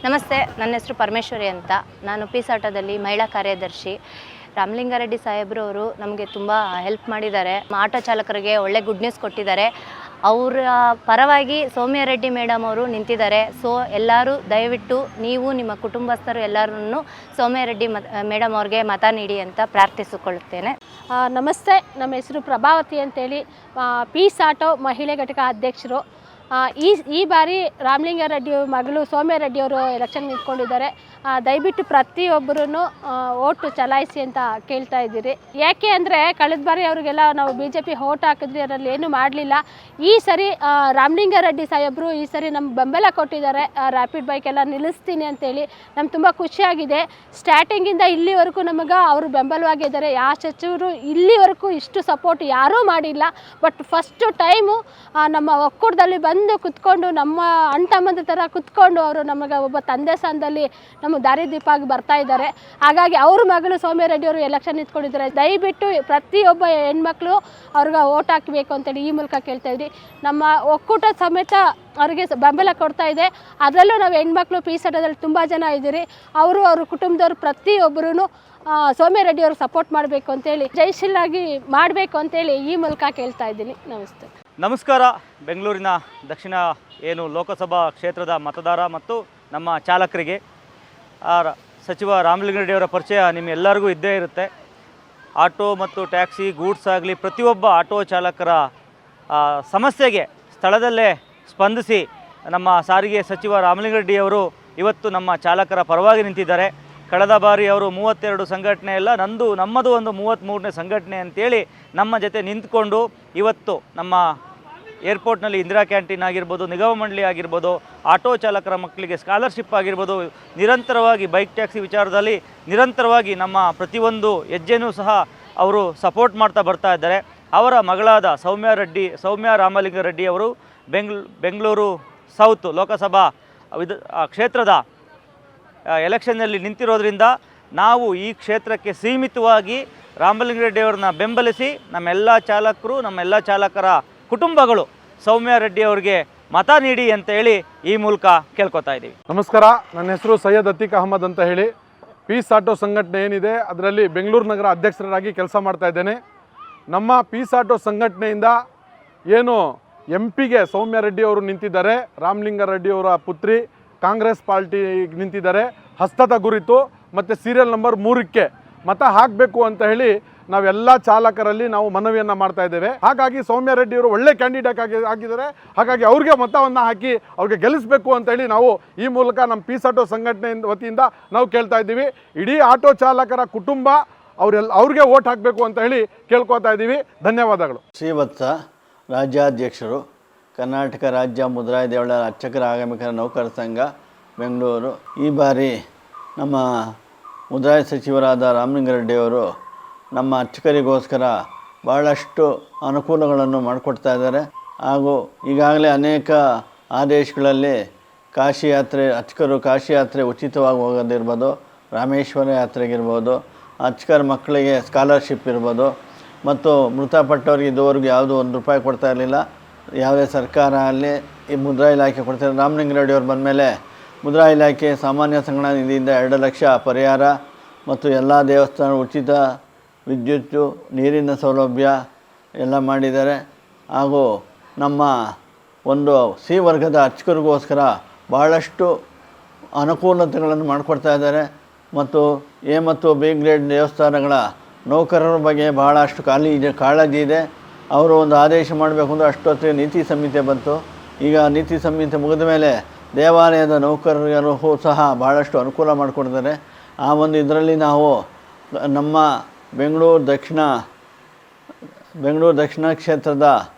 ನಮಸ್ತೆ, ನನ್ನ ಹೆಸರು ಪರಮೇಶ್ವರಿ ಅಂತ. ನಾನು ಪೀಸ್ ಆಟೋದಲ್ಲಿ ಮಹಿಳಾ ಕಾರ್ಯದರ್ಶಿ. ರಾಮಲಿಂಗಾರೆಡ್ಡಿ ಸಾಹೇಬ್ರು ಅವರು ನಮಗೆ ತುಂಬ ಹೆಲ್ಪ್ ಮಾಡಿದ್ದಾರೆ. ಆಟೋ ಚಾಲಕರಿಗೆ ಒಳ್ಳೆ ಗುಡ್ ನ್ಯೂಸ್ ಕೊಟ್ಟಿದ್ದಾರೆ. ಅವರ ಪರವಾಗಿ ಸೌಮ್ಯ ರೆಡ್ಡಿ ಮೇಡಮ್ ಅವರು ನಿಂತಿದ್ದಾರೆ. ಸೊ ಎಲ್ಲರೂ ದಯವಿಟ್ಟು ನೀವು ನಿಮ್ಮ ಕುಟುಂಬಸ್ಥರು ಎಲ್ಲರನ್ನು ಸೌಮ್ಯ ರೆಡ್ಡಿ ಮೇಡಮ್ ಅವ್ರಿಗೆ ಮತ ನೀಡಿ ಅಂತ ಪ್ರಾರ್ಥಿಸಿಕೊಳ್ಳುತ್ತೇನೆ. ನಮಸ್ತೆ, ನಮ್ಮ ಹೆಸರು ಪ್ರಭಾವತಿ ಅಂತೇಳಿ, ಪೀಸ್ ಆಟೋ ಮಹಿಳೆ ಘಟಕ ಅಧ್ಯಕ್ಷರು. ಈ ಬಾರಿ ರಾಮಲಿಂಗಾರೆಡ್ಡಿ ಮಗಳು ಸೌಮ್ಯ ರೆಡ್ಡಿಯವರು ಎಲೆಕ್ಷನ್ ನಿಂತ್ಕೊಂಡಿದ್ದಾರೆ. ದಯವಿಟ್ಟು ಪ್ರತಿಯೊಬ್ಬರೂ ಓಟು ಚಲಾಯಿಸಿ ಅಂತ ಕೇಳ್ತಾ ಇದ್ದೀರಿ. ಯಾಕೆ ಅಂದರೆ ಕಳೆದ ಬಾರಿ ಅವರಿಗೆಲ್ಲ ನಾವು BJP ಓಟ್ ಹಾಕಿದ್ರಿ, ಅದರಲ್ಲಿ ಏನೂ ಮಾಡಲಿಲ್ಲ. ಈ ಸರಿ ರಾಮಲಿಂಗಾರೆಡ್ಡಿ ಸಾಹೇಬರು ಈ ಸರಿ ನಮ್ಗೆ ಬೆಂಬಲ ಕೊಟ್ಟಿದ್ದಾರೆ. ರ್ಯಾಪಿಡ್ ಬೈಕ್ ಎಲ್ಲ ನಿಲ್ಲಿಸ್ತೀನಿ ಅಂತೇಳಿ ನಮ್ಗೆ ತುಂಬ ಖುಷಿಯಾಗಿದೆ. ಸ್ಟಾರ್ಟಿಂಗಿಂದ ಇಲ್ಲಿವರೆಗೂ ನಮಗೆ ಅವರು ಬೆಂಬಲವಾಗಿದ್ದಾರೆ. ಯಾವ ಸಚಿವರು ಇಲ್ಲಿವರೆಗೂ ಇಷ್ಟು ಸಪೋರ್ಟ್ ಯಾರೂ ಮಾಡಿಲ್ಲ. ಬಟ್ ಫಸ್ಟು ಟೈಮು ನಮ್ಮ ಒಕ್ಕೂಟದಲ್ಲಿ ಬಂದು ಕುತ್ಕೊಂಡು ನಮ್ಮ ಅಣ್ಣ ಥರ ಕುತ್ಕೊಂಡು ಅವರು ನಮಗೆ ಒಬ್ಬ ತಂದೆ ಸ್ಥಾನದಲ್ಲಿ ನಮ್ಮ ದಾರಿದೀಪ ಆಗಿ ಬರ್ತಾ ಇದ್ದಾರೆ. ಹಾಗಾಗಿ ಅವ್ರ ಮಗಳು ಸೌಮ್ಯ ರೆಡ್ಡಿ ಅವರು ಎಲೆಕ್ಷನ್ ನಿಂತ್ಕೊಂಡಿದ್ದಾರೆ. ದಯವಿಟ್ಟು ಪ್ರತಿಯೊಬ್ಬ ಹೆಣ್ಮಕ್ಳು ಅವ್ರಿಗೆ ಓಟ್ ಹಾಕಬೇಕು ಅಂತೇಳಿ ಈ ಮೂಲಕ ಕೇಳ್ತಾ ಇದ್ರಿ. ನಮ್ಮ ಒಕ್ಕೂಟ ಸಮೇತ ಅವರಿಗೆ ಬೆಂಬಲ ಕೊಡ್ತಾ ಇದೆ. ಅದರಲ್ಲೂ ನಾವು ಹೆಣ್ಮಕ್ಳು ಪೀಸ್ ಆಟೋದಲ್ಲಿ ತುಂಬ ಜನ ಇದ್ದೀರಿ. ಅವ್ರ ಕುಟುಂಬದವ್ರು ಪ್ರತಿಯೊಬ್ಬರೂ ಸೌಮ್ಯ ರೆಡ್ಡಿ ಅವ್ರಿಗೆ ಸಪೋರ್ಟ್ ಮಾಡಬೇಕು ಅಂತೇಳಿ, ಜಯಶೀಲಾಗಿ ಮಾಡಬೇಕು ಅಂತೇಳಿ ಈ ಮೂಲಕ ಕೇಳ್ತಾ ಇದ್ದೀನಿ. ನಮಸ್ತೆ. ನಮಸ್ಕಾರ. ಬೆಂಗಳೂರಿನ ದಕ್ಷಿಣ ಲೋಕಸಭಾ ಕ್ಷೇತ್ರದ ಮತದಾರ ಮತ್ತು ನಮ್ಮ ಚಾಲಕರಿಗೆ ಸಚಿವ ರಾಮಲಿಂಗಾರೆಡ್ಡಿಯವರ ಪರಿಚಯ ನಿಮ್ಮೆಲ್ಲರಿಗೂ ಇದ್ದೇ ಇರುತ್ತೆ. ಆಟೋ ಮತ್ತು ಟ್ಯಾಕ್ಸಿ, ಗೂಡ್ಸ್ ಆಗಲಿ ಪ್ರತಿಯೊಬ್ಬ ಆಟೋ ಚಾಲಕರ ಸಮಸ್ಯೆಗೆ ಸ್ಥಳದಲ್ಲೇ ಸ್ಪಂದಿಸಿ ನಮ್ಮ ಸಾರಿಗೆ ಸಚಿವ ರಾಮಲಿಂಗಾರೆಡ್ಡಿಯವರು ಇವತ್ತು ನಮ್ಮ ಚಾಲಕರ ಪರವಾಗಿ ನಿಂತಿದ್ದಾರೆ. ಕಳೆದ ಬಾರಿ ಅವರು 32 ಸಂಘಟನೆ ಎಲ್ಲ ನಮ್ಮದು ಒಂದು 33ನೇ ಸಂಘಟನೆ ಅಂತೇಳಿ ನಮ್ಮ ಜೊತೆ ನಿಂತ್ಕೊಂಡು ಇವತ್ತು ನಮ್ಮ ಏರ್ಪೋರ್ಟ್ನಲ್ಲಿ ಇಂದಿರಾ ಕ್ಯಾಂಟೀನ್ ಆಗಿರ್ಬೋದು, ನಿಗಮ ಮಂಡಳಿ ಆಗಿರ್ಬೋದು, ಆಟೋ ಚಾಲಕರ ಮಕ್ಕಳಿಗೆ ಸ್ಕಾಲರ್ಶಿಪ್ ಆಗಿರ್ಬೋದು, ನಿರಂತರವಾಗಿ ಬೈಕ್ ಟ್ಯಾಕ್ಸಿ ವಿಚಾರದಲ್ಲಿ ನಿರಂತರವಾಗಿ ನಮ್ಮ ಪ್ರತಿಯೊಂದು ಹೆಜ್ಜೆನೂ ಸಹ ಅವರು ಸಪೋರ್ಟ್ ಮಾಡ್ತಾ ಬರ್ತಾ ಇದ್ದಾರೆ. ಅವರ ಮಗಳಾದ ಸೌಮ್ಯ ರಾಮಲಿಂಗಾರೆಡ್ಡಿ ಅವರು ಬೆಂಗಳೂರು ಸೌತ್ ಲೋಕಸಭಾ ಕ್ಷೇತ್ರದ ಎಲೆಕ್ಷನ್ನಲ್ಲಿ ನಿಂತಿರೋದ್ರಿಂದ ನಾವು ಈ ಕ್ಷೇತ್ರಕ್ಕೆ ಸೀಮಿತವಾಗಿ ರಾಮಲಿಂಗಾರೆಡ್ಡಿಯವ್ರನ್ನ ಬೆಂಬಲಿಸಿ ನಮ್ಮೆಲ್ಲ ಚಾಲಕರು, ನಮ್ಮೆಲ್ಲ ಚಾಲಕರ ಕುಟುಂಬಗಳು ಸೌಮ್ಯ ರೆಡ್ಡಿ ಅವರಿಗೆ ಮತ ನೀಡಿ ಅಂತ ಹೇಳಿ ಈ ಮೂಲಕ ಕೇಳ್ಕೊತಾ ಇದ್ದೀವಿ. ನಮಸ್ಕಾರ, ನನ್ನ ಹೆಸರು ಸೈಯದ್ ಅತೀಕ್ ಅಹಮದ್ ಅಂತ ಹೇಳಿ ಪೀಸ್ ಆಟೋ ಸಂಘಟನೆ ಏನಿದೆ ಅದರಲ್ಲಿ ಬೆಂಗಳೂರು ನಗರ ಅಧ್ಯಕ್ಷರಾಗಿ ಕೆಲಸ ಮಾಡ್ತಾ ಇದ್ದೇನೆ. ನಮ್ಮ ಪೀಸ್ ಆಟೋ ಸಂಘಟನೆಯಿಂದ ಏನು MP ಗೆ ಸೌಮ್ಯ ರೆಡ್ಡಿ ಅವರು ನಿಂತಿದ್ದಾರೆ. ರಾಮಲಿಂಗಾರೆಡ್ಡಿಯವರ ಪುತ್ರಿ ಕಾಂಗ್ರೆಸ್ ಪಾರ್ಟಿ ನಿಂತಿದ್ದಾರೆ. ಹಸ್ತದ ಗುರಿತು ಮತ್ತು ಸೀರಿಯಲ್ ನಂಬರ್ 3ಕ್ಕೆ ಮತ ಹಾಕಬೇಕು ಅಂತ ಹೇಳಿ ನಾವೆಲ್ಲ ಚಾಲಕರಲ್ಲಿ ನಾವು ಮನವಿಯನ್ನು ಮಾಡ್ತಾ ಇದ್ದೇವೆ. ಹಾಗಾಗಿ ಸೌಮ್ಯ ರೆಡ್ಡಿ ಅವರು ಒಳ್ಳೆ ಕ್ಯಾಂಡಿಡೇಟ್ ಆಗಿದ್ದಾರೆ. ಹಾಗಾಗಿ ಅವ್ರಿಗೆ ಮತವನ್ನು ಹಾಕಿ ಅವ್ರಿಗೆ ಗೆಲ್ಲಿಸಬೇಕು ಅಂತೇಳಿ ನಾವು ಈ ಮೂಲಕ ನಮ್ಮ ಪೀಸ್ ಆಟೋ ಸಂಘಟನೆ ವತಿಯಿಂದ ನಾವು ಕೇಳ್ತಾ ಇದ್ದೀವಿ. ಇಡೀ ಆಟೋ ಚಾಲಕರ ಕುಟುಂಬ ಅವ್ರಿಗೆ ಓಟ್ ಹಾಕಬೇಕು ಅಂತ ಹೇಳಿ ಕೇಳ್ಕೊತಾ ಇದ್ದೀವಿ. ಧನ್ಯವಾದಗಳು. ಶ್ರೀವತ್ಸ, ರಾಜ್ಯಾಧ್ಯಕ್ಷರು, ಕರ್ನಾಟಕ ರಾಜ್ಯ ಮುದ್ರಾಯ ದೇವಳ ಅರ್ಚಕರ ಆಗಮಿಕರ ನೌಕರ ಸಂಘ ಬೆಂಗಳೂರು. ಈ ಬಾರಿ ನಮ್ಮ ಮುದ್ರಾಯ ಸಚಿವರಾದ ರಾಮಲಿಂಗಾರೆಡ್ಡಿಯವರು ನಮ್ಮ ಅರ್ಚಕರಿಗೋಸ್ಕರ ಭಾಳಷ್ಟು ಅನುಕೂಲಗಳನ್ನು ಮಾಡಿಕೊಡ್ತಾ ಇದ್ದಾರೆ. ಹಾಗೂ ಈಗಾಗಲೇ ಅನೇಕ ಆದೇಶಗಳಲ್ಲಿ ಕಾಶಿ ಯಾತ್ರೆ, ಅರ್ಚಕರು ಕಾಶಿ ಯಾತ್ರೆ ಉಚಿತವಾಗಿ ಹೋಗೋದಿರ್ಬೋದು, ರಾಮೇಶ್ವರ ಯಾತ್ರೆಗಿರ್ಬೋದು, ಅರ್ಚಕರ ಮಕ್ಕಳಿಗೆ ಸ್ಕಾಲರ್ಶಿಪ್ ಇರ್ಬೋದು, ಮತ್ತು ಮೃತಪಟ್ಟವ್ರಿಗೆ ಇದುವರೆಗೂ ಯಾವುದೂ ₹1 ಕೊಡ್ತಾ ಇರಲಿಲ್ಲ. ಯಾವುದೇ ಸರ್ಕಾರ ಅಲ್ಲಿ ಈ ಮುದ್ರಾ ಇಲಾಖೆ ಕೊಡ್ತಾರೆ. ರಾಮಲಿಂಗಾರೆಡ್ಡಿಯವ್ರು ಬಂದಮೇಲೆ ಮುದ್ರಾ ಇಲಾಖೆ ಸಾಮಾನ್ಯ ಸಂಗ್ರಹಣಾ ನಿಧಿಯಿಂದ 2 ಲಕ್ಷ ಪರಿಹಾರ ಮತ್ತು ಎಲ್ಲ ದೇವಸ್ಥಾನ ಉಚಿತ ವಿದ್ಯುತ್ತು, ನೀರಿನ ಸೌಲಭ್ಯ ಎಲ್ಲ ಮಾಡಿದ್ದಾರೆ. ಹಾಗೂ ನಮ್ಮ ಒಂದು ಸಿ ವರ್ಗದ ಅರ್ಚಕರಿಗೋಸ್ಕರ ಭಾಳಷ್ಟು ಅನುಕೂಲತೆಗಳನ್ನು ಮಾಡಿಕೊಡ್ತಾ ಇದ್ದಾರೆ. ಮತ್ತು ಎ ಮತ್ತು ಬಿ ಗ್ರೇಡ್ ದೇವಸ್ಥಾನಗಳ ನೌಕರರ ಬಗ್ಗೆ ಭಾಳಷ್ಟು ಕಾಳಜಿ ಇದೆ. ಅವರು ಒಂದು ಆದೇಶ ಮಾಡಬೇಕು ಅಂದರೆ ಅಷ್ಟೊತ್ತಿಗೆ ನೀತಿ ಸಂಹಿತೆ ಬಂತು. ಈಗ ನೀತಿ ಸಂಹಿತೆ ಮುಗಿದ ಮೇಲೆ ದೇವಾಲಯದ ನೌಕರರಿಗೂ ಸಹ ಭಾಳಷ್ಟು ಅನುಕೂಲ ಮಾಡಿಕೊಡ್ತಾರೆ. ಆ ಒಂದು ಇದರಲ್ಲಿ ನಾವು ನಮ್ಮ ಬೆಂಗಳೂರು ದಕ್ಷಿಣ ಕ್ಷೇತ್ರದ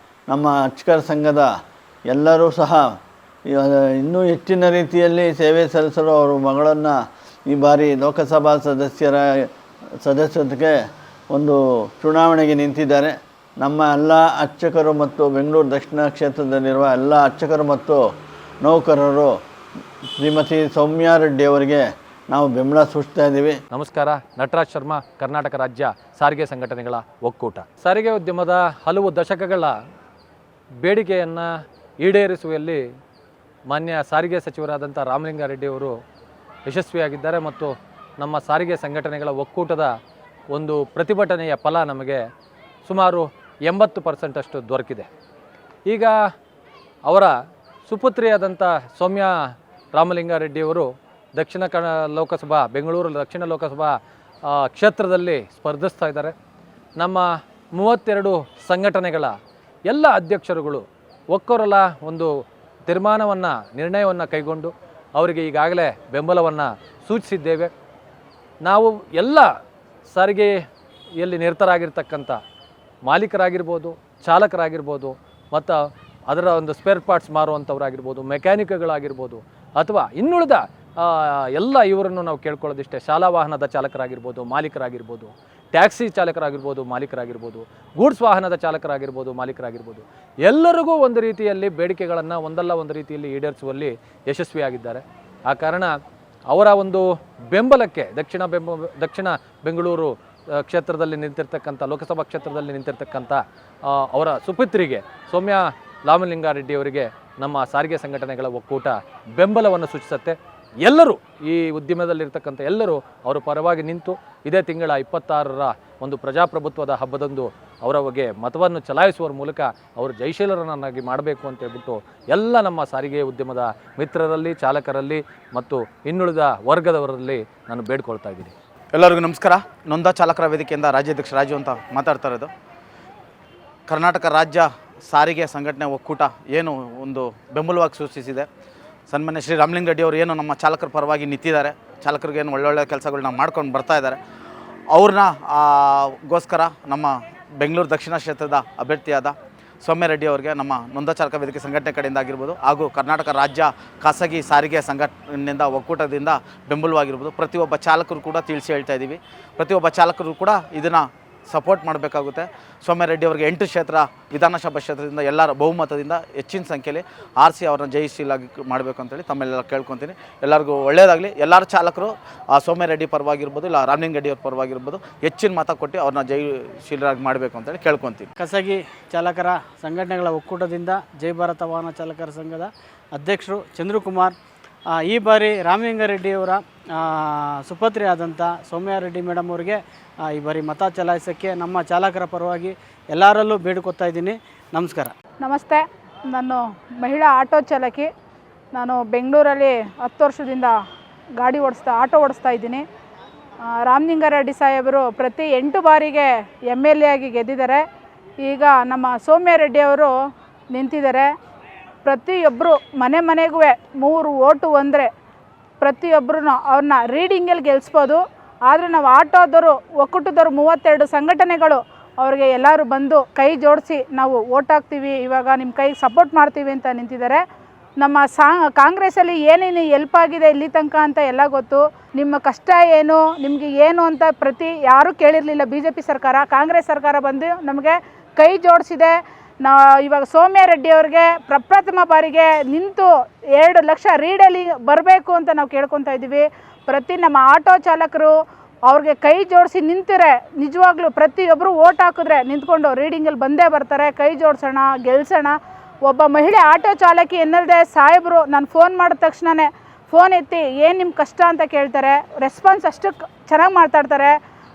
ನಮ್ಮ ಅರ್ಚಕರ ಸಂಘದ ಎಲ್ಲರೂ ಸಹ ಇನ್ನೂ ಹೆಚ್ಚಿನ ರೀತಿಯಲ್ಲಿ ಸೇವೆ ಸಲ್ಲಿಸಲು ಅವರು ಮಗಳನ್ನು ಈ ಬಾರಿ ಲೋಕಸಭಾ ಸದಸ್ಯತ್ವಕ್ಕೆ ಒಂದು ಚುನಾವಣೆಗೆ ನಿಂತಿದ್ದಾರೆ. ನಮ್ಮ ಎಲ್ಲ ಅರ್ಚಕರು ಮತ್ತು ಬೆಂಗಳೂರು ದಕ್ಷಿಣ ಕ್ಷೇತ್ರದಲ್ಲಿರುವ ಎಲ್ಲ ಅರ್ಚಕರು ಮತ್ತು ನೌಕರರು ಶ್ರೀಮತಿ ಸೌಮ್ಯ ರೆಡ್ಡಿ ಅವರಿಗೆ ನಾವು ಬೆಂಬಲ ಸೂಚಿಸ್ತಾ ಇದ್ದೀವಿ. ನಮಸ್ಕಾರ. ನಟರಾಜ್ ಶರ್ಮಾ, ಕರ್ನಾಟಕ ರಾಜ್ಯ ಸಾರಿಗೆ ಸಂಘಟನೆಗಳ ಒಕ್ಕೂಟ. ಸಾರಿಗೆ ಉದ್ಯಮದ ಹಲವು ದಶಕಗಳ ಬೇಡಿಕೆಯನ್ನು ಈಡೇರಿಸುವಲ್ಲಿ ಮಾನ್ಯ ಸಾರಿಗೆ ಸಚಿವರಾದಂಥ ರಾಮಲಿಂಗಾರೆಡ್ಡಿ ಅವರು ಯಶಸ್ವಿಯಾಗಿದ್ದಾರೆ ಮತ್ತು ನಮ್ಮ ಸಾರಿಗೆ ಸಂಘಟನೆಗಳ ಒಕ್ಕೂಟದ ಒಂದು ಪ್ರತಿಭಟನೆಯ ಫಲ ನಮಗೆ ಸುಮಾರು 80% ಅಷ್ಟು ದೊರಕಿದೆ. ಈಗ ಅವರ ಸುಪುತ್ರಿಯಾದಂಥ ಸೌಮ್ಯ ರಾಮಲಿಂಗಾರೆಡ್ಡಿಯವರು ಲೋಕಸಭಾ ಬೆಂಗಳೂರು ದಕ್ಷಿಣ ಲೋಕಸಭಾ ಕ್ಷೇತ್ರದಲ್ಲಿ ಸ್ಪರ್ಧಿಸ್ತಾ ಇದ್ದಾರೆ. ನಮ್ಮ 32 ಸಂಘಟನೆಗಳ ಎಲ್ಲ ಅಧ್ಯಕ್ಷರುಗಳು ಒಕ್ಕೊರಲ ಒಂದು ನಿರ್ಣಯವನ್ನು ಕೈಗೊಂಡು ಅವರಿಗೆ ಈಗಾಗಲೇ ಬೆಂಬಲವನ್ನು ಸೂಚಿಸಿದ್ದೇವೆ. ನಾವು ಎಲ್ಲ ಸಾರಿಗೆಯಲ್ಲಿ ನಿರತರಾಗಿರ್ತಕ್ಕಂಥ ಮಾಲೀಕರಾಗಿರ್ಬೋದು, ಚಾಲಕರಾಗಿರ್ಬೋದು, ಮತ್ತು ಅದರ ಒಂದು ಸ್ಪೇರ್ ಪಾರ್ಟ್ಸ್ ಮಾರುವಂಥವ್ರಾಗಿರ್ಬೋದು, ಮೆಕ್ಯಾನಿಕ್ಗಳಾಗಿರ್ಬೋದು, ಅಥವಾ ಇನ್ನುಳಿದ ಎಲ್ಲ ಇವರನ್ನು ನಾವು ಕೇಳ್ಕೊಳ್ಳೋದಿಷ್ಟೇ. ಶಾಲಾ ವಾಹನದ ಚಾಲಕರಾಗಿರ್ಬೋದು, ಮಾಲೀಕರಾಗಿರ್ಬೋದು, ಟ್ಯಾಕ್ಸಿ ಚಾಲಕರಾಗಿರ್ಬೋದು, ಮಾಲೀಕರಾಗಿರ್ಬೋದು, ಗೂಡ್ಸ್ ವಾಹನದ ಚಾಲಕರಾಗಿರ್ಬೋದು, ಮಾಲೀಕರಾಗಿರ್ಬೋದು, ಎಲ್ಲರಿಗೂ ಒಂದು ರೀತಿಯಲ್ಲಿ ಬೇಡಿಕೆಗಳನ್ನು ಒಂದಲ್ಲ ಒಂದು ರೀತಿಯಲ್ಲಿ ಈಡೇರಿಸುವಲ್ಲಿ ಯಶಸ್ವಿಯಾಗಿದ್ದಾರೆ. ಆ ಕಾರಣ ಅವರ ಒಂದು ಬೆಂಬಲಕ್ಕೆ ದಕ್ಷಿಣ ಬೆಂಗಳೂರು ಕ್ಷೇತ್ರದಲ್ಲಿ ನಿಂತಿರ್ತಕ್ಕಂಥ ಲೋಕಸಭಾ ಕ್ಷೇತ್ರದಲ್ಲಿ ನಿಂತಿರ್ತಕ್ಕಂಥ ಅವರ ಸುಪುತ್ರಿಗೆ ಸೌಮ್ಯ ರಾಮಲಿಂಗಾರೆಡ್ಡಿಯವರಿಗೆ ನಮ್ಮ ಸಾರಿಗೆ ಸಂಘಟನೆಗಳ ಒಕ್ಕೂಟ ಬೆಂಬಲವನ್ನು ಸೂಚಿಸುತ್ತೆ. ಎಲ್ಲರೂ ಈ ಉದ್ಯಮದಲ್ಲಿರ್ತಕ್ಕಂಥ ಎಲ್ಲರೂ ಅವರ ಪರವಾಗಿ ನಿಂತು ಇದೇ ತಿಂಗಳ 26ರ ಒಂದು ಪ್ರಜಾಪ್ರಭುತ್ವದ ಹಬ್ಬದಂದು ಅವರ ಬಗ್ಗೆ ಮತವನ್ನು ಚಲಾಯಿಸುವ ಮೂಲಕ ಅವರು ಜಯಶೀಲರನ್ನಾಗಿ ಮಾಡಬೇಕು ಅಂತ ಹೇಳ್ಬಿಟ್ಟು ಎಲ್ಲ ನಮ್ಮ ಸಾರಿಗೆ ಉದ್ಯಮದ ಮಿತ್ರರಲ್ಲಿ, ಚಾಲಕರಲ್ಲಿ ಮತ್ತು ಇನ್ನುಳಿದ ವರ್ಗದವರಲ್ಲಿ ನಾನು ಬೇಡ್ಕೊಳ್ತಾ ಇದ್ದೀನಿ. ಎಲ್ಲರಿಗೂ ನಮಸ್ಕಾರ. ನೊಂದ ಚಾಲಕರ ವೇದಿಕೆಯಿಂದ ರಾಜ್ಯಾಧ್ಯಕ್ಷ ರಾಜು ಅಂತ ಮಾತಾಡ್ತಾ ಇರೋದು. ಕರ್ನಾಟಕ ರಾಜ್ಯ ಸಾರಿಗೆ ಸಂಘಟನೆ ಒಕ್ಕೂಟ ಏನು ಒಂದು ಬೆಂಬಲವಾಗಿ ಸೂಚಿಸಿದೆ. ಸನ್ಮಾನ್ಯ ಶ್ರೀ ರಾಮಲಿಂಗಾರೆಡ್ಡಿ ಅವರು ಏನು ನಮ್ಮ ಚಾಲಕರ ಪರವಾಗಿ ನಿಂತಿದ್ದಾರೆ, ಚಾಲಕರಿಗೆ ಏನು ಒಳ್ಳೊಳ್ಳೆ ಕೆಲಸಗಳನ್ನ ಮಾಡ್ಕೊಂಡು ಬರ್ತಾ ಇದ್ದಾರೆ. ಅವ್ರನ್ನ ಗೋಸ್ಕರ ನಮ್ಮ ಬೆಂಗಳೂರು ದಕ್ಷಿಣ ಕ್ಷೇತ್ರದ ಅಭ್ಯರ್ಥಿಯಾದ ಸೌಮ್ಯ ರೆಡ್ಡಿ ಅವರಿಗೆ ನಮ್ಮ ನೊಂದ ಚಾಲಕ ವೇದಿಕೆ ಸಂಘಟನೆ ಕಡೆಯಿಂದ ಆಗಿರ್ಬೋದು ಹಾಗೂ ಕರ್ನಾಟಕ ರಾಜ್ಯ ಖಾಸಗಿ ಸಾರಿಗೆ ಸಂಘಟನೆಯಿಂದ ಒಕ್ಕೂಟದಿಂದ ಬೆಂಬಲವಾಗಿರ್ಬೋದು ಪ್ರತಿಯೊಬ್ಬ ಚಾಲಕರು ಕೂಡ ತಿಳಿಸಿ ಹೇಳ್ತಾ ಇದ್ದೀವಿ. ಪ್ರತಿಯೊಬ್ಬ ಚಾಲಕರು ಕೂಡ ಇದನ್ನು ಸಪೋರ್ಟ್ ಮಾಡಬೇಕಾಗುತ್ತೆ. ಸೌಮ್ಯ ರೆಡ್ಡಿ ಅವರಿಗೆ 8 ಕ್ಷೇತ್ರ ವಿಧಾನಸಭಾ ಕ್ಷೇತ್ರದಿಂದ ಎಲ್ಲರ ಬಹುಮತದಿಂದ ಹೆಚ್ಚಿನ ಸಂಖ್ಯೆಯಲ್ಲಿ ಆರಿಸಿ ಅವ್ರನ್ನ ಜಯಶೀಲಾಗಿ ಮಾಡಬೇಕು ಅಂತೇಳಿ ತಮ್ಮೆಲ್ಲ ಕೇಳ್ಕೊತೀನಿ. ಎಲ್ಲರಿಗೂ ಒಳ್ಳೆಯದಾಗಲಿ. ಎಲ್ಲರ ಚಾಲಕರು ಸೌಮ್ಯ ರೆಡ್ಡಿ ಪರವಾಗಿರ್ಬೋದು ಇಲ್ಲ ರಾಮಲಿಂಗಾರೆಡ್ಡಿ ಅವ್ರ ಪರವಾಗಿರ್ಬೋದು ಹೆಚ್ಚಿನ ಮತ ಕೊಟ್ಟು ಅವ್ರನ್ನ ಜಯಶೀಲರಾಗಿ ಮಾಡಬೇಕು ಅಂತೇಳಿ ಕೇಳ್ಕೊತೀನಿ. ಖಾಸಗಿ ಚಾಲಕರ ಸಂಘಟನೆಗಳ ಒಕ್ಕೂಟದಿಂದ ಜೈ ಭಾರತ ವಾಹನ ಚಾಲಕರ ಸಂಘದ ಅಧ್ಯಕ್ಷರು ಚಂದ್ರಕುಮಾರ್ ಈ ಬಾರಿ ರಾಮಲಿಂಗಾರೆಡ್ಡಿಯವರ ಸುಪುತ್ರಿ ಆದಂಥ ಸೌಮ್ಯ ರೆಡ್ಡಿ ಮೇಡಮ್ ಅವರಿಗೆ ಈ ಬಾರಿ ಮತ ಚಲಾಯಿಸೋಕ್ಕೆ ನಮ್ಮ ಚಾಲಕರ ಪರವಾಗಿ ಎಲ್ಲರಲ್ಲೂ ಬೇಡಿಕೊಳ್ತಾ ಇದ್ದೀನಿ. ನಮಸ್ಕಾರ. ನಮಸ್ತೆ. ನಾನು ಮಹಿಳಾ ಆಟೋ ಚಾಲಕಿ. ನಾನು ಬೆಂಗಳೂರಲ್ಲಿ 10 ವರ್ಷದಿಂದ ಆಟೋ ಓಡಿಸ್ತಾ ಇದ್ದೀನಿ. ರಾಮಲಿಂಗಾರೆಡ್ಡಿ ಸಾಹೇಬರು ಪ್ರತಿ 8 ಬಾರಿಗೆ MLA ಆಗಿ ಗೆದ್ದಿದ್ದಾರೆ. ಈಗ ನಮ್ಮ ಸೌಮ್ಯ ರೆಡ್ಡಿ ಅವರು ನಿಂತಿದ್ದಾರೆ. ಪ್ರತಿಯೊಬ್ಬರು ಮನೆಗೂ 3 ಓಟು ಅಂದರೆ ಪ್ರತಿಯೊಬ್ಬರೂ ಅವ್ರನ್ನ ರೀಡಿಂಗಲ್ಲಿ ಗೆಲ್ಲಿಸ್ಬೋದು. ಆದರೆ ನಾವು ಆಟೋದವರು ಒಕ್ಕೂಟದವರು 32 ಸಂಘಟನೆಗಳು ಅವ್ರಿಗೆ ಎಲ್ಲರೂ ಬಂದು ಕೈ ಜೋಡಿಸಿ ನಾವು ಓಟ್ ಹಾಕ್ತೀವಿ, ಇವಾಗ ನಿಮ್ಮ ಕೈಗೆ ಸಪೋರ್ಟ್ ಮಾಡ್ತೀವಿ ಅಂತ ನಿಂತಿದ್ದಾರೆ. ನಮ್ಮ ಕಾಂಗ್ರೆಸ್ಸಲ್ಲಿ ಏನೇನು ಹೆಲ್ಪ್ ಆಗಿದೆ ಇಲ್ಲಿ ತನಕ ಅಂತ ಎಲ್ಲ ಗೊತ್ತು. ನಿಮ್ಮ ಕಷ್ಟ ಏನು, ನಿಮಗೆ ಏನು ಅಂತ ಯಾರೂ ಕೇಳಿರಲಿಲ್ಲ. BJP ಸರ್ಕಾರ, ಕಾಂಗ್ರೆಸ್ ಸರ್ಕಾರ ಬಂದು ನಮಗೆ ಕೈ ಜೋಡಿಸಿದೆ. ಇವಾಗ ಸೌಮ್ಯ ರೆಡ್ಡಿ ಅವ್ರಿಗೆ ಪ್ರಪ್ರಥಮ ಬಾರಿಗೆ ನಿಂತು 2 ಲಕ್ಷ ರೀಡಲ್ಲಿ ಬರಬೇಕು ಅಂತ ನಾವು ಕೇಳ್ಕೊತಾ ಇದ್ದೀವಿ. ನಮ್ಮ ಆಟೋ ಚಾಲಕರು ಅವ್ರಿಗೆ ಕೈ ಜೋಡಿಸಿ ನಿಂತಿರೆ ನಿಜವಾಗ್ಲೂ ಪ್ರತಿಯೊಬ್ಬರು ಓಟ್ ಹಾಕಿದ್ರೆ ನಿಂತ್ಕೊಂಡು ರೀಡಿಂಗಲ್ಲಿ ಬಂದೇ ಬರ್ತಾರೆ. ಕೈ ಜೋಡಿಸೋಣ, ಗೆಲ್ಸೋಣ. ಒಬ್ಬ ಮಹಿಳೆ ಆಟೋ ಚಾಲಕಿ ಎನ್ನಲ್ದೆ ಸಾಹೇಬರು ನಾನು ಫೋನ್ ಮಾಡಿದ ತಕ್ಷಣವೇ ಫೋನ್ ಎತ್ತಿ ಏನು ನಿಮ್ಮ ಕಷ್ಟ ಅಂತ ಕೇಳ್ತಾರೆ. ರೆಸ್ಪಾನ್ಸ್ ಅಷ್ಟು ಚೆನ್ನಾಗಿ ಮಾತಾಡ್ತಾರೆ.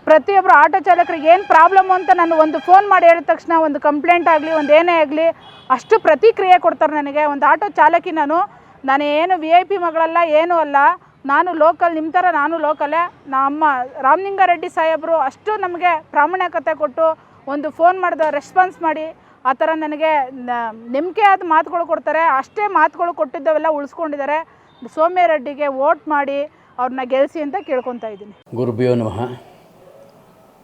ಪ್ರತಿಯೊಬ್ಬರು ಆಟೋ ಚಾಲಕರಿಗೆ ಏನು ಪ್ರಾಬ್ಲಮ್ಮು ಅಂತ ನಾನು ಒಂದು ಫೋನ್ ಮಾಡಿ ಹೇಳಿದ ತಕ್ಷಣ ಒಂದು ಕಂಪ್ಲೇಂಟ್ ಆಗಲಿ ಒಂದು ಏನೇ ಆಗಲಿ ಅಷ್ಟು ಪ್ರತಿಕ್ರಿಯೆ ಕೊಡ್ತಾರೆ ನನಗೆ. ಒಂದು ಆಟೋ ಚಾಲಕಿ ನಾನು ಏನು VIP ಮಗಳಲ್ಲ, ಏನೂ ಅಲ್ಲ. ನಾನು ಲೋಕಲ್, ನಿಮ್ಮ ಥರ ನಾನು ಲೋಕಲ್ಲೇ. ನಮ್ಮ ರಾಮಲಿಂಗಾರೆಡ್ಡಿ ಸಾಹೇಬರು ಅಷ್ಟು ನಮಗೆ ಪ್ರಾಮಾಣಿಕತೆ ಕೊಟ್ಟು ಒಂದು ಫೋನ್ ಮಾಡಿದ ರೆಸ್ಪಾನ್ಸ್ ಮಾಡಿ ಆ ಥರ ನನಗೆ ನಂಬಿಕೆ ಆದ ಮಾತುಗಳು ಕೊಡ್ತಾರೆ. ಅಷ್ಟೇ ಮಾತುಗಳು ಕೊಟ್ಟಿದ್ದವೆಲ್ಲ ಉಳಿಸ್ಕೊಂಡಿದ್ದಾರೆ. ಸೌಮ್ಯ ರೆಡ್ಡಿಗೆ ವೋಟ್ ಮಾಡಿ ಅವ್ರನ್ನ ಗೆಲ್ಲಿಸಿ ಅಂತ ಕೇಳ್ಕೊತಾ ಇದ್ದೀನಿ. ಗುರುಭ್ಯೋ ನಮಃ.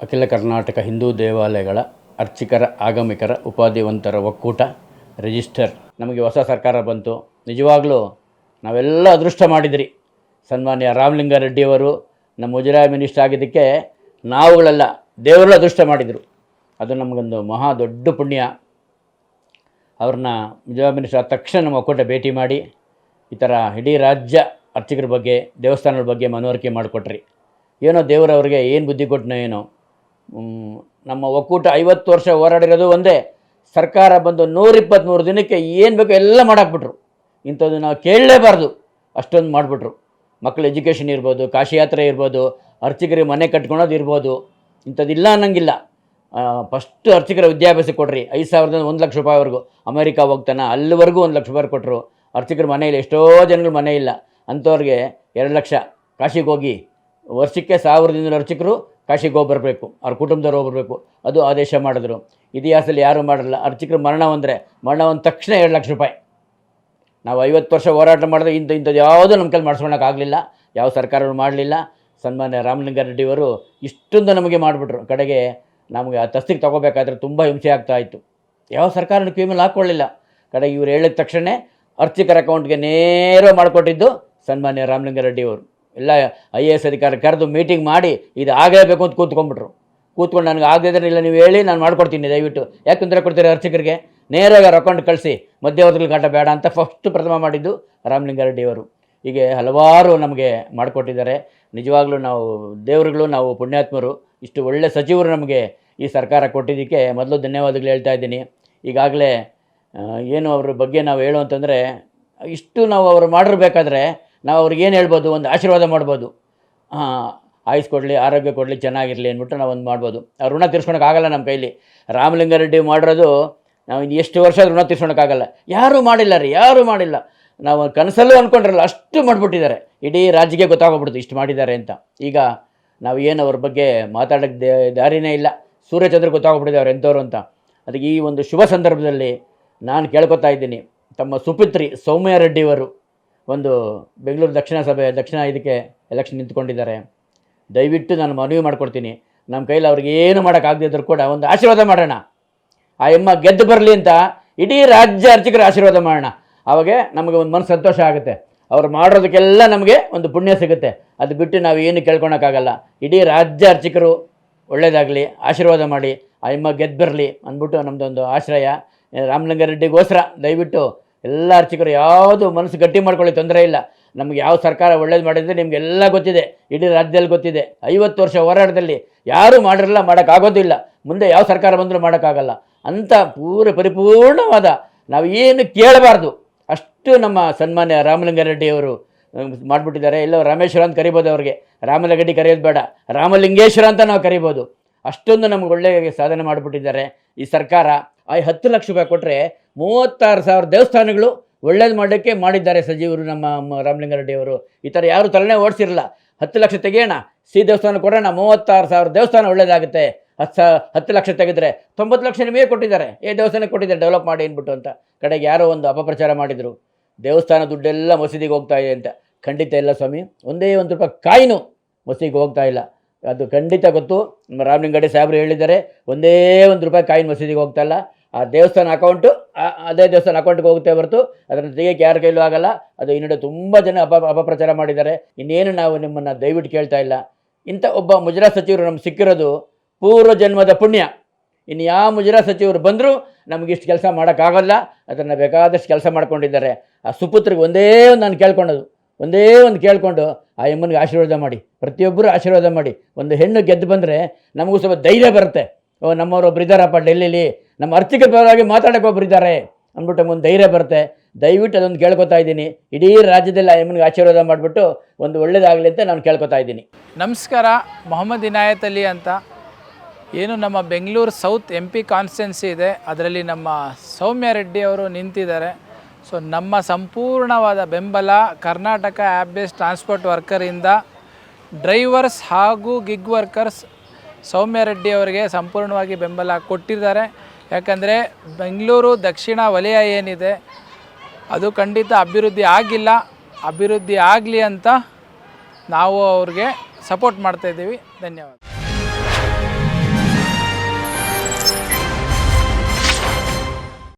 ಅಖಿಲ ಕರ್ನಾಟಕ ಹಿಂದೂ ದೇವಾಲಯಗಳ ಅರ್ಚಕರ ಆಗಮಿಕರ ಉಪಾಧಿವಂತರ ಒಕ್ಕೂಟ ರಿಜಿಸ್ಟರ್. ನಮಗೆ ಹೊಸ ಸರ್ಕಾರ ಬಂತು. ನಿಜವಾಗಲೂ ನಾವೆಲ್ಲ ಅದೃಷ್ಟ ಮಾಡಿದ್ರಿ. ಸನ್ಮಾನ್ಯ ರಾಮಲಿಂಗಾರೆಡ್ಡಿಯವರು ನಮ್ಮ ಮುಜರಾಯಿ ಮಿನಿಸ್ಟರ್ ಆಗಿದ್ದಕ್ಕೆ ನಾವುಗಳೆಲ್ಲ ದೇವರೆಲ್ಲ ಅದೃಷ್ಟ ಮಾಡಿದರು. ಅದು ನಮಗೊಂದು ಮಹಾ ದೊಡ್ಡ ಪುಣ್ಯ. ಅವ್ರನ್ನ ಮುಜರಾಯಿ ಮಿನಿಸ್ಟರ್ ಆದ ತಕ್ಷಣ ನಮ್ಮ ಒಕ್ಕೂಟ ಭೇಟಿ ಮಾಡಿ ಈ ಥರ ಇಡೀ ರಾಜ್ಯ ಅರ್ಚಕರ ಬಗ್ಗೆ, ದೇವಸ್ಥಾನಗಳ ಬಗ್ಗೆ ಮನವರಿಕೆ ಮಾಡಿಕೊಟ್ರಿ. ಏನೋ ದೇವರವ್ರಿಗೆ ಏನು ಬುದ್ಧಿ ಕೊಟ್ಟನೋ ಏನೋ. ನಮ್ಮ ಒಕ್ಕೂಟ 50 ವರ್ಷ ಹೋರಾಡಿರೋದು ಒಂದೇ. ಸರ್ಕಾರ ಬಂದು 123 ದಿನಕ್ಕೆ ಏನು ಬೇಕೋ ಎಲ್ಲ ಮಾಡಾಕ್ಬಿಟ್ರು. ಇಂಥದ್ದು ನಾವು ಕೇಳಲೇಬಾರ್ದು, ಅಷ್ಟೊಂದು ಮಾಡಿಬಿಟ್ರು. ಮಕ್ಕಳ ಎಜುಕೇಷನ್ ಇರ್ಬೋದು, ಕಾಶಿ ಯಾತ್ರೆ ಇರ್ಬೋದು, ಅರ್ಚಕರಿಗೆ ಮನೆ ಕಟ್ಕೊಳೋದು ಇರ್ಬೋದು, ಇಂಥದ್ದಿಲ್ಲ ಅನ್ನಂಗಿಲ್ಲ. ಫಸ್ಟ್ ಅರ್ಚಕರ ವಿದ್ಯಾಭ್ಯಾಸ ಕೊಡ್ರಿ, 5,000ದಿಂದ 1 ಲಕ್ಷ ರೂಪಾಯಿವರೆಗೂ. ಅಮೇರಿಕಾ ಹೋಗ್ತಾನೆ, ಅಲ್ಲಿವರೆಗೂ 1 ಲಕ್ಷ ರೂಪಾಯಿ ಕೊಟ್ಟರು. ಅರ್ಚಕರ ಮನೆ ಇಲ್ಲ, ಎಷ್ಟೋ ಜನಗಳು ಮನೆ ಇಲ್ಲ, ಅಂಥವ್ರಿಗೆ 2 ಲಕ್ಷ ಕಾಶಿಗೆ ಹೋಗಿ ವರ್ಷಕ್ಕೆ 1,200 ಅರ್ಚಕರು ಕಾಶಿಗೆ ಹೋಗಿ ಬರಬೇಕು, ಅವ್ರ ಕುಟುಂಬದವ್ರು ಹೋಗ್ಬರ್ಬೇಕು. ಅದು ಆದೇಶ ಮಾಡಿದ್ರು. ಇತಿಹಾಸದಲ್ಲಿ ಯಾರೂ ಮಾಡಿರಲ್ಲ. ಅರ್ಚಕರ ಮರಣ ಹೊಂದ ತಕ್ಷಣ 2 ಲಕ್ಷ ರೂಪಾಯಿ. ನಾವು 50 ವರ್ಷ ಹೋರಾಟ ಮಾಡಿದ್ರೆ ಇಂಥದ್ದು ಯಾವುದೂ ನಮ್ಮ ಕೈಲಿ ಮಾಡಿಸ್ಕೊಳಕ್ಕಾಗಲಿಲ್ಲ, ಯಾವ ಸರ್ಕಾರಗಳು ಮಾಡಲಿಲ್ಲ. ಸನ್ಮಾನ್ಯ ರಾಮಲಿಂಗಾರೆಡ್ಡಿಯವರು ಇಷ್ಟೊಂದು ನಮಗೆ ಮಾಡಿಬಿಟ್ರು. ಕಡೆಗೆ ನಮಗೆ ಆ ತಸ್ತಿಗೆ ತೊಗೋಬೇಕಾದ್ರೆ ತುಂಬ ಹಿಂಸೆ ಆಗ್ತಾಯಿತ್ತು. ಯಾವ ಸರ್ಕಾರನ ಕಿವಿ ಮೇಲೆ ಹಾಕ್ಕೊಳ್ಳಿಲ್ಲ. ಕಡೆಗೆ ಇವ್ರು ಹೇಳಿದ ತಕ್ಷಣ ಅರ್ಚಕರ ಅಕೌಂಟ್ಗೆ ನೇರ ಮಾಡಿಕೊಟ್ಟಿದ್ದು ಸನ್ಮಾನ್ಯ ರಾಮಲಿಂಗಾರೆಡ್ಡಿಯವರು. ಎಲ್ಲ IAS ಅಧಿಕಾರಿ ಕರೆದು ಮೀಟಿಂಗ್ ಮಾಡಿ ಇದು ಆಗಲೇಬೇಕು ಅಂತ ಕೂತ್ಕೊಂಡು ನನಗೆ ಆಗದಿದ್ರೆ ಇಲ್ಲ ನೀವು ಹೇಳಿ ನಾನು ಮಾಡ್ಕೊಡ್ತೀನಿ, ದಯವಿಟ್ಟು ಯಾಕೆ ತೊಂದರೆ ಕೊಡ್ತೀರಿ ಅರ್ಚಕರಿಗೆ, ನೇರವಾಗಿ ಅವ್ರ ಅಕೌಂಟ್ ಕಳಿಸಿ, ಮಧ್ಯವರ್ತಿಗಳ ಕಾಟ ಬೇಡ ಅಂತ ಪ್ರಥಮ ಮಾಡಿದ್ದು ರಾಮಲಿಂಗಾರೆಡ್ಡಿಯವರು. ಹೀಗೆ ಹಲವಾರು ನಮಗೆ ಮಾಡಿಕೊಟ್ಟಿದ್ದಾರೆ. ನಿಜವಾಗ್ಲೂ ನಾವು ದೇವರುಗಳು, ನಾವು ಪುಣ್ಯಾತ್ಮರು. ಇಷ್ಟು ಒಳ್ಳೆ ಸಚಿವರು ನಮಗೆ ಈ ಸರ್ಕಾರ ಕೊಟ್ಟಿದ್ದಕ್ಕೆ ಮೊದಲು ಧನ್ಯವಾದಗಳು ಹೇಳ್ತಾ ಇದ್ದೀನಿ. ಈಗಾಗಲೇ ಏನು ಅವ್ರ ಬಗ್ಗೆ ನಾವು ಹೇಳು ಅಂತಂದರೆ, ಇಷ್ಟು ನಾವು ಅವರು ಮಾಡಿರ್ಬೇಕಾದ್ರೆ ನಾವು ಅವ್ರಿಗೆ ಏನು ಹೇಳ್ಬೋದು, ಒಂದು ಆಶೀರ್ವಾದ ಮಾಡ್ಬೋದು. ಆಯುಸ್ ಕೊಡಲಿ, ಆರೋಗ್ಯ ಕೊಡಲಿ, ಚೆನ್ನಾಗಿರಲಿ ಅಂದ್ಬಿಟ್ಟು ನಾವು ಒಂದು ಮಾಡ್ಬೋದು. ಆ ಋಣ ತೀರ್ಸ್ಕೊಳಕ್ಕಾಗಲ್ಲ ನಮ್ಮ ಕೈಲಿ. ರಾಮಲಿಂಗಾರೆಡ್ಡಿ ಮಾಡಿರೋದು ನಾವು ಎಷ್ಟು ವರ್ಷ ಋಣ ತೀರ್ಸ್ಕೊಳಕ್ಕಾಗಲ್ಲ. ಯಾರೂ ಮಾಡಿಲ್ಲ. ನಾವು ಕನಸಲ್ಲೂ ಅಂದ್ಕೊಂಡಿರಲ್ಲ, ಅಷ್ಟು ಮಾಡಿಬಿಟ್ಟಿದ್ದಾರೆ. ಇಡೀ ರಾಜ್ಯಕ್ಕೆ ಗೊತ್ತಾಗೋಗ್ಬಿಡ್ತು ಇಷ್ಟು ಮಾಡಿದ್ದಾರೆ ಅಂತ. ಈಗ ನಾವು ಏನು ಅವ್ರ ಬಗ್ಗೆ ಮಾತಾಡೋಕ್ಕೆ ದಾರಿನೇ ಇಲ್ಲ. ಸೂರ್ಯಚಂದ್ರ ಗೊತ್ತಾಗೋಗ್ಬಿಟ್ಟಿದೆ ಅವ್ರು ಎಂಥವ್ರು ಅಂತ. ಅದಕ್ಕೆ ಈ ಒಂದು ಶುಭ ಸಂದರ್ಭದಲ್ಲಿ ನಾನು ಕೇಳ್ಕೊತಾ ಇದ್ದೀನಿ, ತಮ್ಮ ಸುಪುತ್ರಿ ಸೌಮ್ಯ ರೆಡ್ಡಿಯವರು ಒಂದು ಬೆಂಗಳೂರು ದಕ್ಷಿಣ ಇದಕ್ಕೆ ಎಲೆಕ್ಷನ್ ನಿಂತ್ಕೊಂಡಿದ್ದಾರೆ. ದಯವಿಟ್ಟು ನಾನು ಮನವಿ ಮಾಡ್ಕೊಡ್ತೀನಿ, ನಮ್ಮ ಕೈಲಿ ಅವ್ರಿಗೆ ಏನು ಮಾಡೋಕ್ಕಾಗದಿದ್ದರೂ ಕೂಡ ಒಂದು ಆಶೀರ್ವಾದ ಮಾಡೋಣ. ಆ ಎಮ್ಮ ಗೆದ್ದು ಬರಲಿ ಅಂತ ಇಡೀ ರಾಜ್ಯ ಅರ್ಚಕರ ಆಶೀರ್ವಾದ ಮಾಡೋಣ. ಆವಾಗ ನಮಗೆ ಒಂದು ಮನಸ್ಸು ಸಂತೋಷ ಆಗುತ್ತೆ. ಅವ್ರು ಮಾಡೋದಕ್ಕೆಲ್ಲ ನಮಗೆ ಒಂದು ಪುಣ್ಯ ಸಿಗುತ್ತೆ. ಅದು ಬಿಟ್ಟು ನಾವು ಏನು ಕೇಳ್ಕೊಳಕ್ಕಾಗಲ್ಲ. ಇಡೀ ರಾಜ್ಯ ಅರ್ಚಕರು ಒಳ್ಳೆಯದಾಗಲಿ, ಆಶೀರ್ವಾದ ಮಾಡಿ, ಆ ಎಮ್ಮ ಗೆದ್ದು ಬರಲಿ ಅಂದ್ಬಿಟ್ಟು ನಮ್ಮದೊಂದು ಆಶ್ರಯ. ರಾಮಲಿಂಗಾರೆಡ್ಡಿಗೋಸ್ಕರ ದಯವಿಟ್ಟು ಎಲ್ಲ ಅರ್ಚಕರು ಯಾವುದು ಮನಸ್ಸು ಗಟ್ಟಿ ಮಾಡ್ಕೊಳ್ಳಿ, ತೊಂದರೆ ಇಲ್ಲ. ನಮಗೆ ಯಾವ ಸರ್ಕಾರ ಒಳ್ಳೇದು ಮಾಡಿದರೆ ನಿಮಗೆಲ್ಲ ಗೊತ್ತಿದೆ, ಇಡೀ ರಾಜ್ಯದಲ್ಲಿ ಗೊತ್ತಿದೆ. 50 ವರ್ಷ ಹೋರಾಟದಲ್ಲಿ ಯಾರೂ ಮಾಡಿರಲ್ಲ, ಮಾಡೋಕ್ಕಾಗೋದಿಲ್ಲ. ಮುಂದೆ ಯಾವ ಸರ್ಕಾರ ಬಂದರೂ ಮಾಡೋಕ್ಕಾಗಲ್ಲ ಅಂತ ಪರಿಪೂರ್ಣವಾದ ನಾವು ಏನು ಕೇಳಬಾರ್ದು ಅಷ್ಟು ನಮ್ಮ ಸನ್ಮಾನ್ಯ ರಾಮಲಿಂಗಾರೆಡ್ಡಿಯವರು ಮಾಡಿಬಿಟ್ಟಿದ್ದಾರೆ. ಎಲ್ಲೋ ರಾಮೇಶ್ವರ ಅಂತ ಕರಿಬೋದು, ಅವ್ರಿಗೆ ರಾಮಲಿಂಗರೆಡ್ಡಿ ಕರೆಯೋದು ಬೇಡ, ರಾಮಲಿಂಗೇಶ್ವರ ಅಂತ ನಾವು ಕರಿಬೋದು. ಅಷ್ಟೊಂದು ನಮ್ಗೆ ಒಳ್ಳೆಯ ಸಾಧನೆ ಮಾಡಿಬಿಟ್ಟಿದ್ದಾರೆ ಈ ಸರ್ಕಾರ. 10 ಲಕ್ಷ ರೂಪಾಯಿ ಕೊಟ್ಟರೆ 36,000 ದೇವಸ್ಥಾನಗಳು ಒಳ್ಳೇದು ಮಾಡೋಕ್ಕೆ ಮಾಡಿದ್ದಾರೆ ಸಚಿವರು ನಮ್ಮ ರಾಮಲಿಂಗಾರೆಡ್ಡಿಯವರು. ಈ ಥರ ಯಾರು ತಲೆನೇ ಓಡಿಸಿರಲ್ಲ. 10 ಲಕ್ಷ ತೆಗೆಯೋಣ, ದೇವಸ್ಥಾನ ಕೊಡೋಣ, 36,000 ದೇವಸ್ಥಾನ ಒಳ್ಳೇದಾಗುತ್ತೆ. 10 ಲಕ್ಷ ತೆಗೆದ್ರೆ 90 ಲಕ್ಷ ನಿಮಗೆ ಕೊಟ್ಟಿದ್ದಾರೆ, ದೇವಸ್ಥಾನಕ್ಕೆ ಕೊಟ್ಟಿದ್ದಾರೆ ಡೆವಲಪ್ ಮಾಡಿ ಅಂದ್ಬಿಟ್ಟು ಅಂತ. ಕಡೆಗೆ ಯಾರೋ ಒಂದು ಅಪಪ್ರಚಾರ ಮಾಡಿದರು, ದೇವಸ್ಥಾನ ದುಡ್ಡೆಲ್ಲ ಮಸೀದಿಗೆ ಹೋಗ್ತಾ ಇದೆ ಅಂತ. ಖಂಡಿತ ಇಲ್ಲ ಸ್ವಾಮಿ, ಒಂದೇ 1 ರೂಪಾಯಿ ಕಾಯಿನು ಮಸೀದಿಗೆ ಹೋಗ್ತಾ ಇಲ್ಲ. ಅದು ಖಂಡಿತ ಗೊತ್ತು. ನಮ್ಮ ರಾಮಲಿಂಗಾರೆಡ್ಡಿ ಸಾಹೇಬರು ಹೇಳಿದ್ದಾರೆ, ಒಂದೇ 1 ರೂಪಾಯಿ ಕಾಯಿನ್ ಮಸೀದಿಗೆ ಹೋಗ್ತಾ ಇಲ್ಲ. ಆ ದೇವಸ್ಥಾನ ಅಕೌಂಟು ಅದೇ ದೇವಸ್ಥಾನ ಅಕೌಂಟ್ಗೆ ಹೋಗುತ್ತೆ ಹೊರತು ಅದನ್ನು ತೆಗೆಯೋಕ್ಕೆ ಯಾರ ಕೈಲೂ ಆಗಲ್ಲ. ಅದು ಈ ನಡೆ ತುಂಬ ಜನ ಅಪಪ್ರಚಾರ ಮಾಡಿದ್ದಾರೆ. ಇನ್ನೇನು ನಾವು ನಿಮ್ಮನ್ನು ದಯವಿಟ್ಟು ಕೇಳ್ತಾ ಇಲ್ಲ. ಇಂಥ ಒಬ್ಬ ಮುಜರಾತ್ ಸಚಿವರು ನಮ್ಗೆ ಸಿಕ್ಕಿರೋದು ಪೂರ್ವ ಜನ್ಮದ ಪುಣ್ಯ. ಇನ್ನು ಯಾವ ಮುಜರಾತ್ ಸಚಿವರು ಬಂದರೂ ನಮಗಿಷ್ಟು ಕೆಲಸ ಮಾಡೋಕ್ಕಾಗಲ್ಲ. ಅದನ್ನು ಬೇಕಾದಷ್ಟು ಕೆಲಸ ಮಾಡ್ಕೊಂಡಿದ್ದಾರೆ. ಆ ಸುಪುತ್ರಿಗೆ ಒಂದೇ ಒಂದು ಕೇಳಿಕೊಂಡು ಆ ಎಮ್ಮನಿಗೆ ಆಶೀರ್ವಾದ ಮಾಡಿ, ಪ್ರತಿಯೊಬ್ಬರು ಆಶೀರ್ವಾದ ಮಾಡಿ. ಒಂದು ಹೆಣ್ಣು ಗೆದ್ದು ಬಂದರೆ ನಮಗೂ ಸ್ವಲ್ಪ ಧೈರ್ಯ ಬರುತ್ತೆ. ನಮ್ಮವರು ಒಬ್ರು ಇದ್ದಾರಪ್ಪ ಡೆಲ್ಲಿಲಿ, ನಮ್ಮ ಅರ್ಚಕರ ಪರವಾಗಿ ಮಾತಾಡೋಕೆ ಒಬ್ರು ಇದ್ದಾರೆ ಅಂದ್ಬಿಟ್ಟು ಒಂದು ಧೈರ್ಯ ಬರುತ್ತೆ. ದಯವಿಟ್ಟು ಅದೊಂದು ಕೇಳ್ಕೊತಾ ಇದ್ದೀನಿ. ಇಡೀ ರಾಜ್ಯದಲ್ಲಿ ಆ ಎಮ್ಮನಿಗೆ ಆಶೀರ್ವಾದ ಮಾಡಿಬಿಟ್ಟು ಒಂದು ಒಳ್ಳೇದಾಗಲಿ ಅಂತ ನಾನು ಕೇಳ್ಕೊತಾ ಇದ್ದೀನಿ. ನಮಸ್ಕಾರ. ಮೊಹಮ್ಮದ್ ಇನಾಯತ್ ಅಲಿ ಅಂತ. ಏನು ನಮ್ಮ ಬೆಂಗಳೂರು ಸೌತ್ MP ಕಾನ್ಸ್ಟಿಟ್ಯುನ್ಸಿ ಇದೆ, ಅದರಲ್ಲಿ ನಮ್ಮ ಸೌಮ್ಯ ರೆಡ್ಡಿ ಅವರು ನಿಂತಿದ್ದಾರೆ. ಸೊ ನಮ್ಮ ಸಂಪೂರ್ಣವಾದ ಬೆಂಬಲ ಕರ್ನಾಟಕ ಆ್ಯಪ್ ಬೇಸ್ಡ್ ಟ್ರಾನ್ಸ್ಪೋರ್ಟ್ ವರ್ಕರಿಂದ ಡ್ರೈವರ್ಸ್ ಹಾಗೂ ಗಿಗ್ ವರ್ಕರ್ಸ್ ಸೌಮ್ಯ ರೆಡ್ಡಿ ಅವರಿಗೆ ಸಂಪೂರ್ಣವಾಗಿ ಬೆಂಬಲ ಕೊಟ್ಟಿದ್ದಾರೆ. ಯಾಕಂದರೆ ಬೆಂಗಳೂರು ದಕ್ಷಿಣ ವಲಯ ಏನಿದೆ ಅದು ಖಂಡಿತ ಅಭಿವೃದ್ಧಿ ಆಗಿಲ್ಲ. ಅಭಿವೃದ್ಧಿ ಆಗಲಿ ಅಂತ ನಾವು ಅವ್ರಿಗೆ ಸಪೋರ್ಟ್ ಮಾಡ್ತಾಯಿದ್ದೀವಿ. ಧನ್ಯವಾದ.